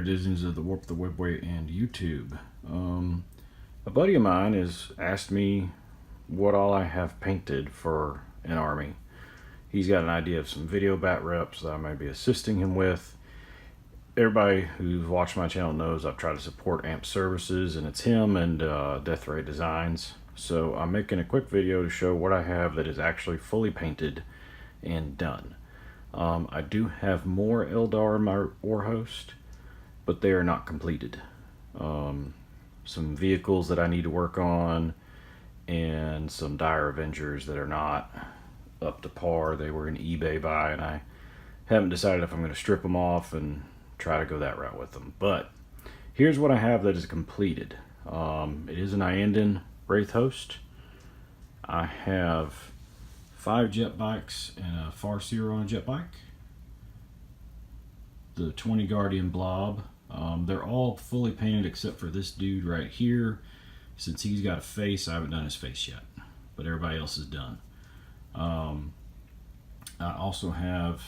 netizens of the Warp the Webway and YouTube. A buddy of mine has asked me what all I have painted for an army. He's got an idea of some video bat reps that I may be assisting him with. Everybody who's watched my channel knows I've tried to support AMP services, and it's him and Death Ray Designs. So I'm making a quick video to show what I have that is actually fully painted and done. I do have more Iyanden War Host, but they are not completed. Some vehicles that I need to work on, and some Dire Avengers that are not up to par. They were an eBay buy, and I haven't decided if I'm going to strip them off and try to go that route with them. But here's what I have that is completed. It is an Iyanden Wraith Host. I have 5 jet bikes and a Farseer on a jet bike. The 20 Guardian Blob. They're all fully painted except for this dude right here. Since he's got a face, I haven't done his face yet, but everybody else is done. I also have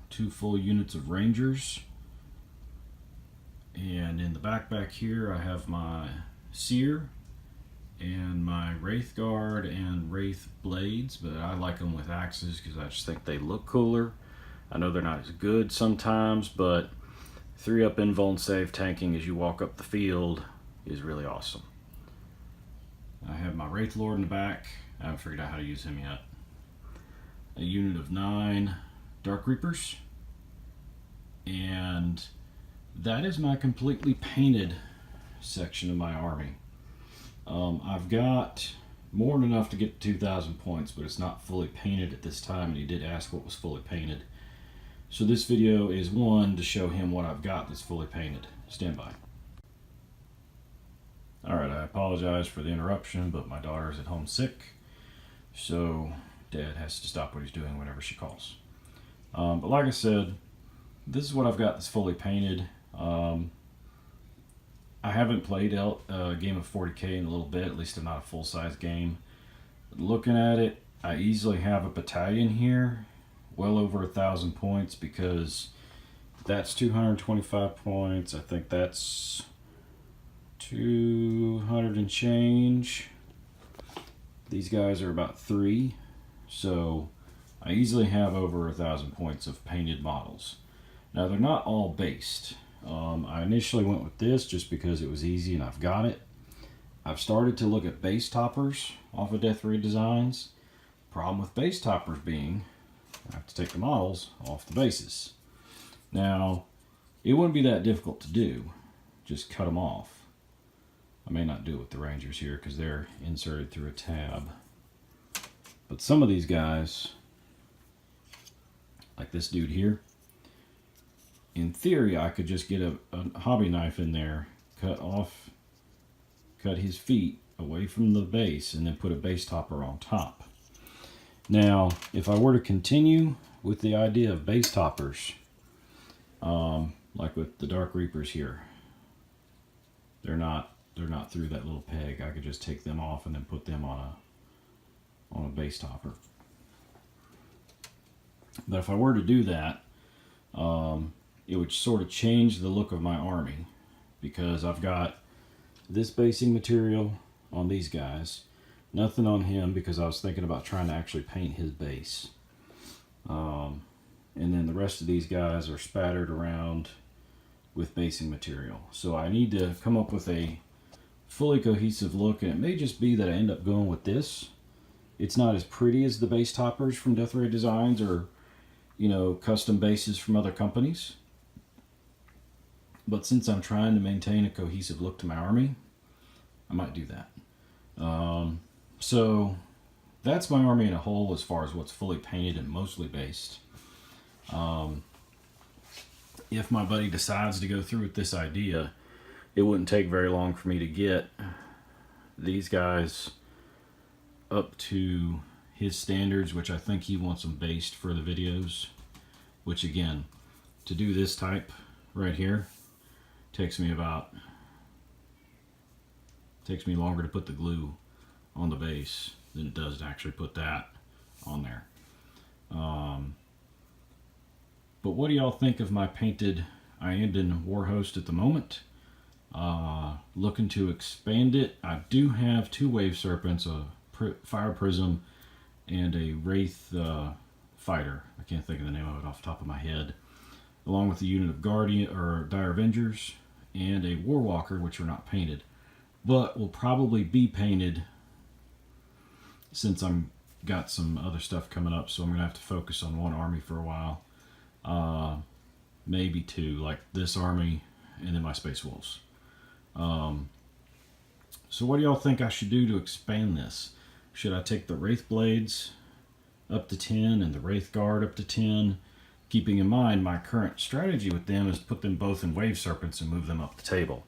2 full units of Rangers. And in the back here, I have my Seer and my Wraith Guard and Wraith Blades, but I like them with axes because I just think they look cooler. I know they're not as good sometimes, but 3-up invuln save tanking as you walk up the field is really awesome. I have my Wraith Lord in the back. I haven't figured out how to use him yet. A unit of 9 Dark Reapers. And that is my completely painted section of my army. I've got more than enough to get to 2,000 points, but it's not fully painted at this time, and he did ask what was fully painted. So this video is one to show him what I've got that's fully painted. Stand by. Alright, I apologize for the interruption, but my daughter's at home sick, so Dad has to stop what he's doing whenever she calls. But like I said, this is what I've got that's fully painted. I haven't played a game of 40k in a little bit, at least not a full-size game. But looking at it, I easily have a battalion here, well over 1,000 points, because that's 225 points. I think that's 200 and change. These guys are about 3, so I easily have over 1,000 points of painted models. Now they're not all based. I initially went with this just because it was easy and I've got it. I've started to look at base toppers off of Death Ray Designs. Problem with base toppers being I have to take the models off the bases. Now it wouldn't be that difficult to do. Just cut them off. I may not do it with the Rangers here because they're inserted through a tab. But some of these guys, like this dude here, in theory, I could just get a hobby knife in there, cut his feet away from the base, and then put a base topper on top. Now, if I were to continue with the idea of base toppers, like with the Dark Reapers here, they're not through that little peg. I could just take them off and then put them on a base topper. But if I were to do that, it would sort of change the look of my army, because I've got this basing material on these guys, nothing on him because I was thinking about trying to actually paint his base. And then the rest of these guys are spattered around with basing material. So I need to come up with a fully cohesive look, and it may just be that I end up going with this. It's not as pretty as the base toppers from Death Ray Designs or, you know, custom bases from other companies. But since I'm trying to maintain a cohesive look to my army, I might do that. So that's my army in a whole as far as what's fully painted and mostly based. If my buddy decides to go through with this idea, it wouldn't take very long for me to get these guys up to his standards, which I think he wants them based for the videos. Which again, to do this type right here, takes me longer to put the glue on the base than it does to actually put that on there. But what do y'all think of my painted Iyanden War Host at the moment. Looking to expand it. I do have 2 Wave Serpents, a Fire Prism, and a Wraith Fighter. I can't think of the name of it off the top of my head. Along with a unit of Guardian or Dire Avengers and a Warwalker, which are not painted, but will probably be painted since I'm got some other stuff coming up. So I'm gonna have to focus on one army for a while, maybe 2, like this army and then my Space Wolves. So what do y'all think I should do to expand this? Should I take the Wraith Blades up to 10 and the Wraith Guard up to 10? Keeping in mind my current strategy with them is put them both in Wave Serpents and move them up the table.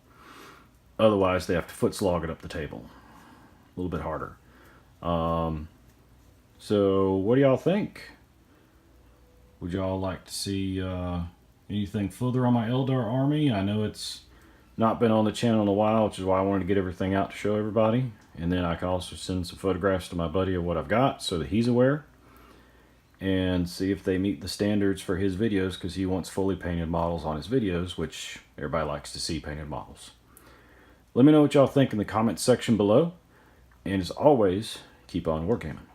Otherwise they have to foot slog it up the table. A little bit harder. So what do y'all think? Would y'all like to see anything further on my Eldar army? I know it's not been on the channel in a while, which is why I wanted to get everything out to show everybody. And then I can also send some photographs to my buddy of what I've got so that he's aware. And see if they meet the standards for his videos, because he wants fully painted models on his videos, which everybody likes to see painted models. Let me know what y'all think in the comments section below. And as always, keep on wargaming.